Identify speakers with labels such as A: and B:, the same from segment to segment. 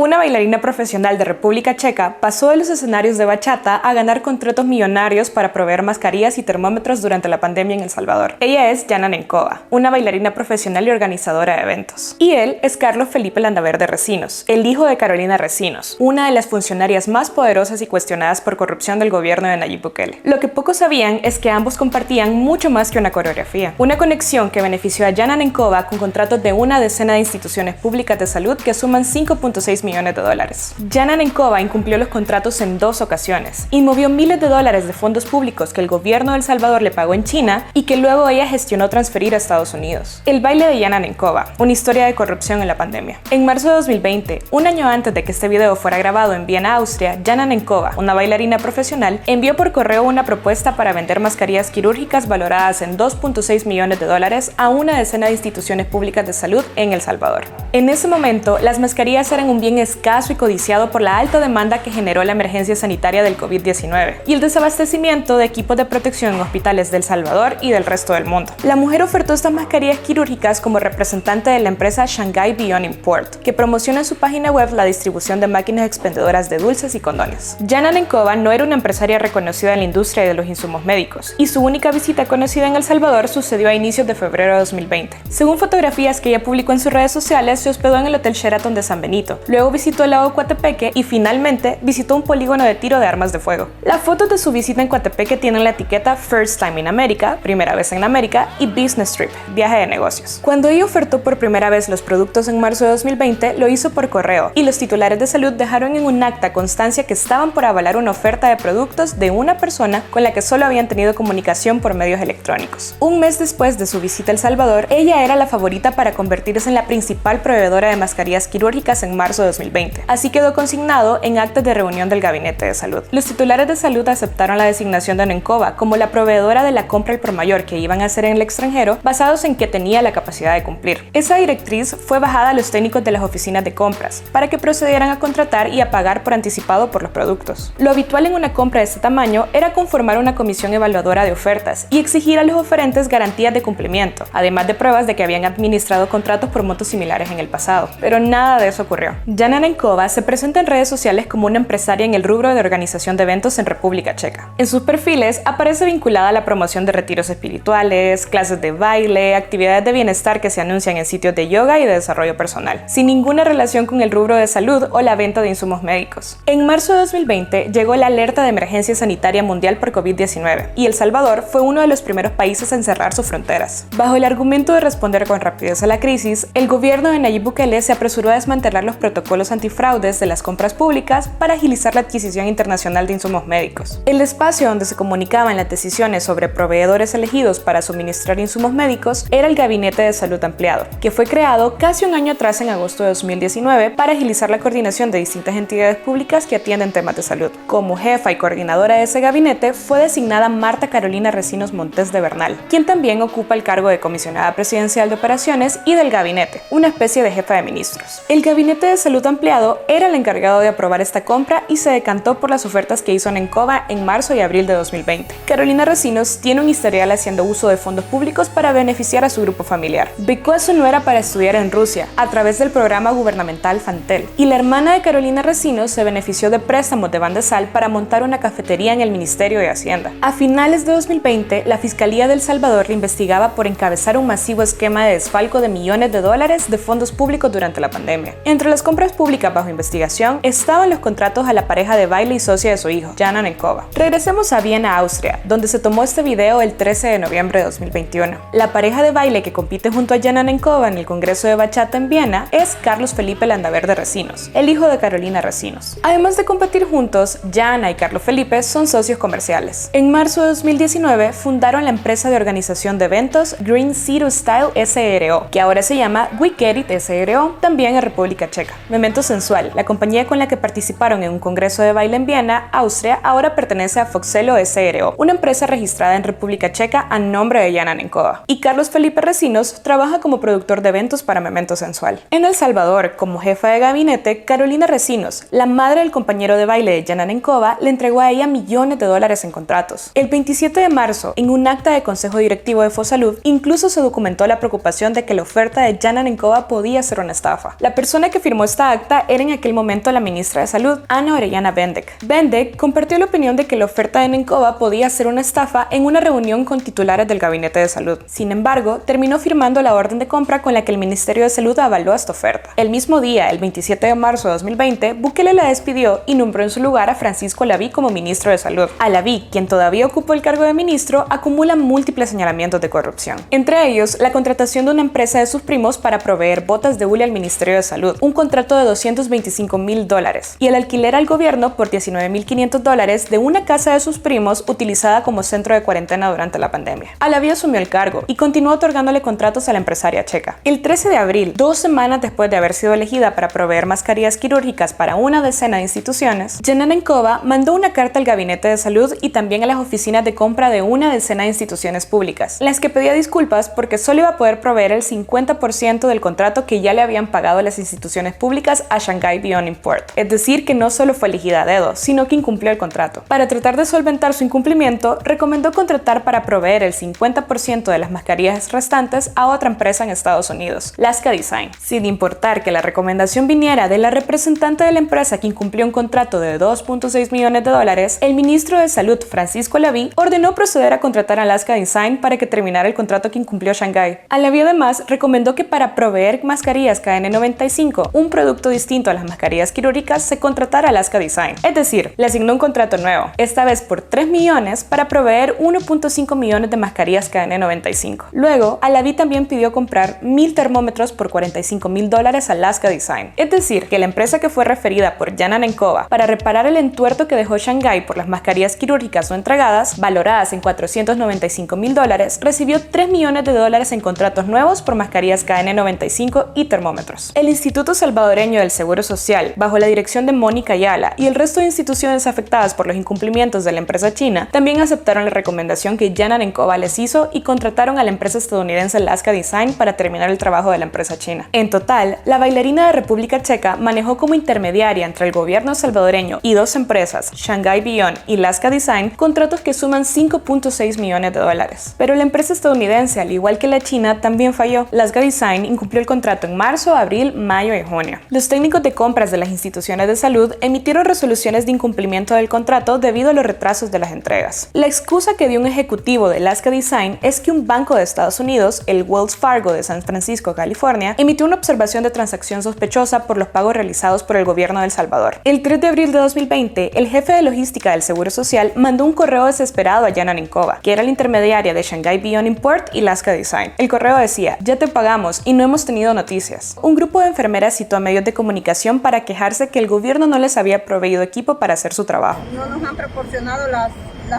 A: Una bailarina profesional de República Checa pasó de los escenarios de bachata a ganar contratos millonarios para proveer mascarillas y termómetros durante la pandemia en El Salvador. Ella es Jana Nenkova, una bailarina profesional y organizadora de eventos. Y él es Carlos Felipe Landaverde Recinos, el hijo de Carolina Recinos, una de las funcionarias más poderosas y cuestionadas por corrupción del gobierno de Nayib Bukele. Lo que pocos sabían es que ambos compartían mucho más que una coreografía. Una conexión que benefició a Jana Nenkova con contratos de una decena de instituciones públicas de salud que suman 5.6 millones de dólares. Jana Nenkova incumplió los contratos en 2 ocasiones y movió miles de dólares de fondos públicos que el gobierno de El Salvador le pagó en China y que luego ella gestionó transferir a Estados Unidos. El baile de Jana Nenkova, una historia de corrupción en la pandemia. En marzo de 2020, un año antes de que este video fuera grabado en Viena, Austria, Jana Nenkova, una bailarina profesional, envió por correo una propuesta para vender mascarillas quirúrgicas valoradas en 2.6 millones de dólares a una decena de instituciones públicas de salud en El Salvador. En ese momento, las mascarillas eran un bien escaso y codiciado por la alta demanda que generó la emergencia sanitaria del COVID-19 y el desabastecimiento de equipos de protección en hospitales de El Salvador y del resto del mundo. La mujer ofertó estas mascarillas quirúrgicas como representante de la empresa Shanghai Beyond Import, que promociona en su página web la distribución de máquinas expendedoras de dulces y condones. Jana Nenkova no era una empresaria reconocida en la industria de los insumos médicos, y su única visita conocida en El Salvador sucedió a inicios de febrero de 2020. Según fotografías que ella publicó en sus redes sociales, se hospedó en el Hotel Sheraton de San Benito, luego visitó el lago Coatepeque y finalmente visitó un polígono de tiro de armas de fuego. Las fotos de su visita en Coatepeque tienen la etiqueta First Time in America, primera vez en América, y Business Trip, viaje de negocios. Cuando ella ofertó por primera vez los productos en marzo de 2020, lo hizo por correo, y los titulares de salud dejaron en un acta constancia que estaban por avalar una oferta de productos de una persona con la que solo habían tenido comunicación por medios electrónicos. Un mes después de su visita a El Salvador, ella era la favorita para convertirse en la principal proveedora de mascarillas quirúrgicas en marzo de 2020. Así quedó consignado en actas de reunión del Gabinete de Salud. Los titulares de salud aceptaron la designación de Nenkova como la proveedora de la compra al por mayor que iban a hacer en el extranjero, basados en que tenía la capacidad de cumplir. Esa directriz fue bajada a los técnicos de las oficinas de compras para que procedieran a contratar y a pagar por anticipado por los productos. Lo habitual en una compra de este tamaño era conformar una comisión evaluadora de ofertas y exigir a los oferentes garantías de cumplimiento, además de pruebas de que habían administrado contratos por montos similares en el pasado. Pero nada de eso ocurrió. Jana Nenkova se presenta en redes sociales como una empresaria en el rubro de organización de eventos en República Checa. En sus perfiles aparece vinculada a la promoción de retiros espirituales, clases de baile, actividades de bienestar que se anuncian en sitios de yoga y de desarrollo personal, sin ninguna relación con el rubro de salud o la venta de insumos médicos. En marzo de 2020 llegó la alerta de emergencia sanitaria mundial por COVID-19 y El Salvador fue uno de los primeros países en cerrar sus fronteras. Bajo el argumento de responder con rapidez a la crisis, el gobierno de Nayib Bukele se apresuró a desmantelar los protocolos antifraudes de las compras públicas para agilizar la adquisición internacional de insumos médicos. El espacio donde se comunicaban las decisiones sobre proveedores elegidos para suministrar insumos médicos era el Gabinete de Salud Ampliado, que fue creado casi un año atrás en agosto de 2019 para agilizar la coordinación de distintas entidades públicas que atienden temas de salud. Como jefa y coordinadora de ese gabinete fue designada Marta Carolina Recinos Montes de Bernal, quien también ocupa el cargo de comisionada presidencial de operaciones y del gabinete, una especie de jefa de ministros. El Gabinete de Salud Ampliado era el encargado de aprobar esta compra y se decantó por las ofertas que hizo Nenkova en marzo y abril de 2020. Carolina Recinos tiene un historial haciendo uso de fondos públicos para beneficiar a su grupo familiar. Becó a su nuera para estudiar en Rusia a través del programa gubernamental Fantel, y la hermana de Carolina Recinos se benefició de préstamos de Bandesal para montar una cafetería en el Ministerio de Hacienda. A finales de 2020, la Fiscalía de El Salvador le investigaba por encabezar un masivo esquema de desfalco de millones de dólares de fondos públicos durante la pandemia. Entre las compras públicas bajo investigación estaban los contratos a la pareja de baile y socia de su hijo, Jana Nenkova. Regresemos a Viena, Austria, donde se tomó este video el 13 de noviembre de 2021. La pareja de baile que compite junto a Jana Nenkova en el Congreso de Bachata en Viena es Carlos Felipe Landaverde Recinos, el hijo de Carolina Recinos. Además de competir juntos, Jana y Carlos Felipe son socios comerciales. En marzo de 2019 fundaron la empresa de organización de eventos Green Zero Style SRO, que ahora se llama We Get It SRO, también en República Checa. Memento Sensual, la compañía con la que participaron en un congreso de baile en Viena, Austria, ahora pertenece a Foxelo SRO, una empresa registrada en República Checa a nombre de Jana Nenkova. Y Carlos Felipe Recinos trabaja como productor de eventos para Memento Sensual. En El Salvador, como jefa de gabinete, Carolina Recinos, la madre del compañero de baile de Jana Nenkova, le entregó a ella millones de dólares en contratos. El 27 de marzo, en un acta de consejo directivo de Fosalud, incluso se documentó la preocupación de que la oferta de Jana Nenkova podía ser una estafa. La persona que firmó esta esta acta era en aquel momento la ministra de Salud, Ana Orellana Bendek. Bendek compartió la opinión de que la oferta de Nencova podía ser una estafa en una reunión con titulares del Gabinete de Salud. Sin embargo, terminó firmando la orden de compra con la que el Ministerio de Salud avaló esta oferta. El mismo día, el 27 de marzo de 2020, Bukele la despidió y nombró en su lugar a Francisco Alaví como ministro de Salud. Alaví, quien todavía ocupó el cargo de ministro, acumula múltiples señalamientos de corrupción. Entre ellos, la contratación de una empresa de sus primos para proveer botas de hule al Ministerio de Salud, un contrato de $225,000, y el alquiler al gobierno por $19,500 de una casa de sus primos utilizada como centro de cuarentena durante la pandemia. Alaví asumió el cargo y continuó otorgándole contratos a la empresaria checa. El 13 de abril, 2 semanas después de haber sido elegida para proveer mascarillas quirúrgicas para una decena de instituciones, Jana Nencova mandó una carta al Gabinete de Salud y también a las oficinas de compra de una decena de instituciones públicas, en las que pedía disculpas porque solo iba a poder proveer el 50% del contrato que ya le habían pagado las instituciones públicas a Shanghai Beyond Import. Es decir, que no solo fue elegida a dedo, sino que incumplió el contrato. Para tratar de solventar su incumplimiento, recomendó contratar para proveer el 50% de las mascarillas restantes a otra empresa en Estados Unidos, Lasca Design. Sin importar que la recomendación viniera de la representante de la empresa que incumplió un contrato de $2.6 millones, el ministro de Salud, Francisco Alaví, ordenó proceder a contratar a Lasca Design para que terminara el contrato que incumplió Shanghai. Alaví además recomendó que para proveer mascarillas KN95, un producto distinto a las mascarillas quirúrgicas, se contratara a Lasca Design. Es decir, le asignó un contrato nuevo, esta vez por $3 millones para proveer 1.5 millones de mascarillas KN95. Luego, Alaví también pidió comprar 1,000 termómetros por $45,000 a Lasca Design. Es decir, que la empresa que fue referida por Jana Nencova para reparar el entuerto que dejó Shanghai por las mascarillas quirúrgicas no entregadas, valoradas en $495,000, recibió $3 millones en contratos nuevos por mascarillas KN95 y termómetros. El Instituto Salvadoreño del Seguro Social, bajo la dirección de Mónica Ayala, y el resto de instituciones afectadas por los incumplimientos de la empresa china, también aceptaron la recomendación que Jana Nencova les hizo y contrataron a la empresa estadounidense Lasca Design para terminar el trabajo de la empresa china. En total, la bailarina de República Checa manejó como intermediaria entre el gobierno salvadoreño y dos empresas, Shanghai Beyond y Lasca Design, contratos que suman $5.6 millones. Pero la empresa estadounidense, al igual que la china, también falló. Lasca Design incumplió el contrato en marzo, abril, mayo y junio. Los técnicos de compras de las instituciones de salud emitieron resoluciones de incumplimiento del contrato debido a los retrasos de las entregas. La excusa que dio un ejecutivo de Lasca Design es que un banco de Estados Unidos, el Wells Fargo de San Francisco, California, emitió una observación de transacción sospechosa por los pagos realizados por el gobierno de El Salvador. El 3 de abril de 2020, el jefe de logística del Seguro Social mandó un correo desesperado a Jana Nencova, que era la intermediaria de Shanghai Beyond Import y Lasca Design. El correo decía: "Ya te pagamos y no hemos tenido noticias". Un grupo de enfermeras citó a medios de comunicación para quejarse que el gobierno no les había proveído equipo para hacer su trabajo.
B: No nos han proporcionado las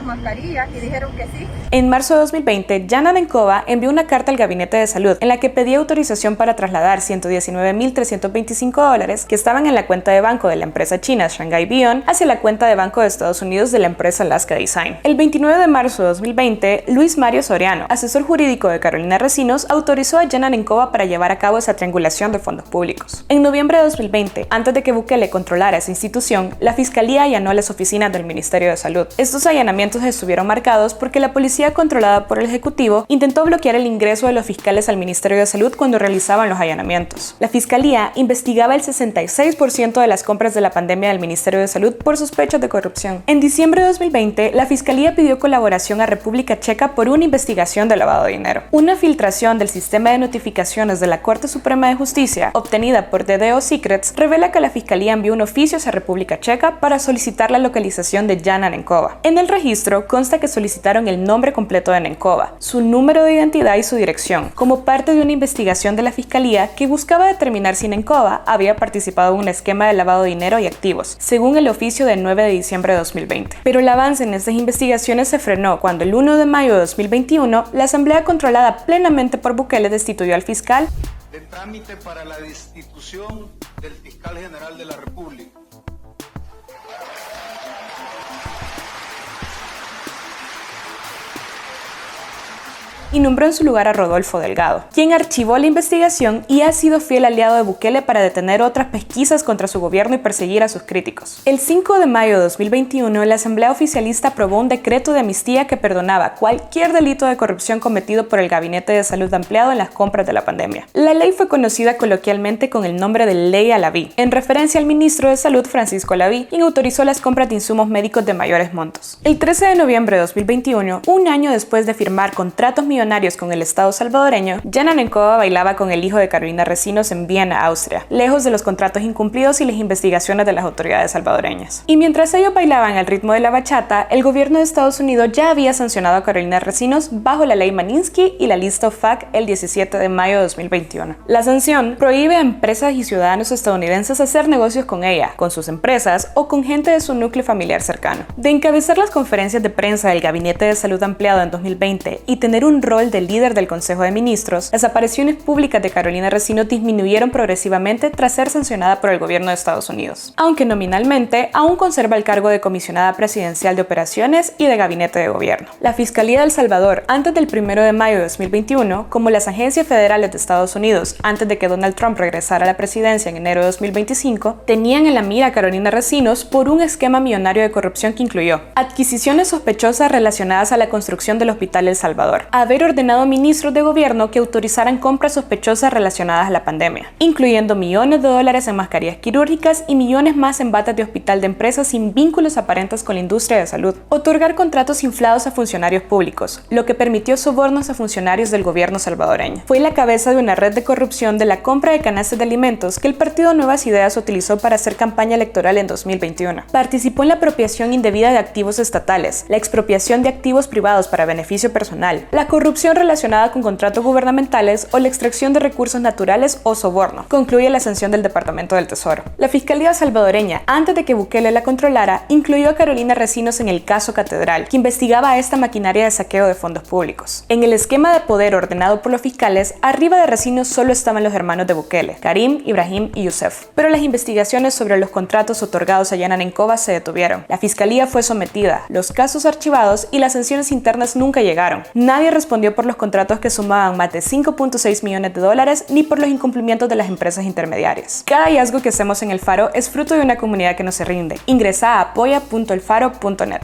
B: mascarillas y dijeron que sí.
A: En marzo de 2020, Jana Nencova envió una carta al Gabinete de Salud en la que pedía autorización para trasladar $119,325 que estaban en la cuenta de banco de la empresa china Shanghai Beyond hacia la cuenta de banco de Estados Unidos de la empresa Lasca Design. El 29 de marzo de 2020, Luis Mario Soriano, asesor jurídico de Carolina Recinos, autorizó a Jana Nencova para llevar a cabo esa triangulación de fondos públicos. En noviembre de 2020, antes de que Bukele controlara esa institución, la Fiscalía allanó las oficinas del Ministerio de Salud. Estos allanamientos estuvieron marcados porque la policía controlada por el Ejecutivo intentó bloquear el ingreso de los fiscales al Ministerio de Salud cuando realizaban los allanamientos. La Fiscalía investigaba el 66% de las compras de la pandemia del Ministerio de Salud por sospechas de corrupción. En diciembre de 2020, la Fiscalía pidió colaboración a República Checa por una investigación de lavado de dinero. Una filtración del sistema de notificaciones de la Corte Suprema de Justicia, obtenida por DDO Secrets, revela que la Fiscalía envió un oficio hacia República Checa para solicitar la localización de Jana Nencova. En el registro consta que solicitaron el nombre completo de Nencova, su número de identidad y su dirección, como parte de una investigación de la Fiscalía que buscaba determinar si Nencova había participado en un esquema de lavado de dinero y activos, según el oficio del 9 de diciembre de 2020. Pero el avance en estas investigaciones se frenó cuando el 1 de mayo de 2021 la Asamblea controlada plenamente por Bukele destituyó al fiscal
C: de trámite para la destitución del fiscal general de la República.
A: y nombró en su lugar a Rodolfo Delgado, quien archivó la investigación y ha sido fiel aliado de Bukele para detener otras pesquisas contra su gobierno y perseguir a sus críticos. El 5 de mayo de 2021, la Asamblea Oficialista aprobó un decreto de amnistía que perdonaba cualquier delito de corrupción cometido por el Gabinete de Salud Ampliado en las compras de la pandemia. La ley fue conocida coloquialmente con el nombre de Ley Alaví, en referencia al ministro de Salud Francisco Alaví, quien autorizó las compras de insumos médicos de mayores montos. El 13 de noviembre de 2021, un año después de firmar contratos millonarios con el Estado salvadoreño, Yana Nencova bailaba con el hijo de Carolina Resinos en Viena, Austria, lejos de los contratos incumplidos y las investigaciones de las autoridades salvadoreñas. Y mientras ellos bailaban al ritmo de la bachata, el gobierno de Estados Unidos ya había sancionado a Carolina Resinos bajo la ley Magnitsky y la lista OFAC el 17 de mayo de 2021. La sanción prohíbe a empresas y ciudadanos estadounidenses hacer negocios con ella, con sus empresas o con gente de su núcleo familiar cercano. De encabezar las conferencias de prensa del Gabinete de Salud Ampliado en 2020 y tener un rol de líder del Consejo de Ministros, las apariciones públicas de Carolina Resinos disminuyeron progresivamente tras ser sancionada por el gobierno de Estados Unidos, aunque nominalmente aún conserva el cargo de comisionada presidencial de operaciones y de gabinete de gobierno. La Fiscalía de El Salvador, antes del 1 de mayo de 2021, como las agencias federales de Estados Unidos antes de que Donald Trump regresara a la presidencia en enero de 2025, tenían en la mira a Carolina Resinos por un esquema millonario de corrupción que incluyó adquisiciones sospechosas relacionadas a la construcción del Hospital El Salvador, haber ordenado a ministros de gobierno que autorizaran compras sospechosas relacionadas a la pandemia, incluyendo millones de dólares en mascarillas quirúrgicas y millones más en batas de hospital de empresas sin vínculos aparentes con la industria de salud, otorgar contratos inflados a funcionarios públicos, lo que permitió sobornos a funcionarios del gobierno salvadoreño. Fue la cabeza de una red de corrupción de la compra de canastas de alimentos que el partido Nuevas Ideas utilizó para hacer campaña electoral en 2021. Participó en la apropiación indebida de activos estatales, la expropiación de activos privados para beneficio personal, la corrupción relacionada con contratos gubernamentales o la extracción de recursos naturales o soborno, concluye la sanción del Departamento del Tesoro. La Fiscalía salvadoreña, antes de que Bukele la controlara, incluyó a Carolina Resinos en el caso Catedral, que investigaba a esta maquinaria de saqueo de fondos públicos. En el esquema de poder ordenado por los fiscales, arriba de Resinos solo estaban los hermanos de Bukele, Karim, Ibrahim y Youssef. Pero las investigaciones sobre los contratos otorgados a Yana Nencova se detuvieron. La Fiscalía fue sometida, los casos archivados y las sanciones internas nunca llegaron. Nadie respondió por los contratos que sumaban más de 5.6 millones de dólares ni por los incumplimientos de las empresas intermediarias. Cada hallazgo que hacemos en El Faro es fruto de una comunidad que no se rinde. Ingresa a apoya.elfaro.net.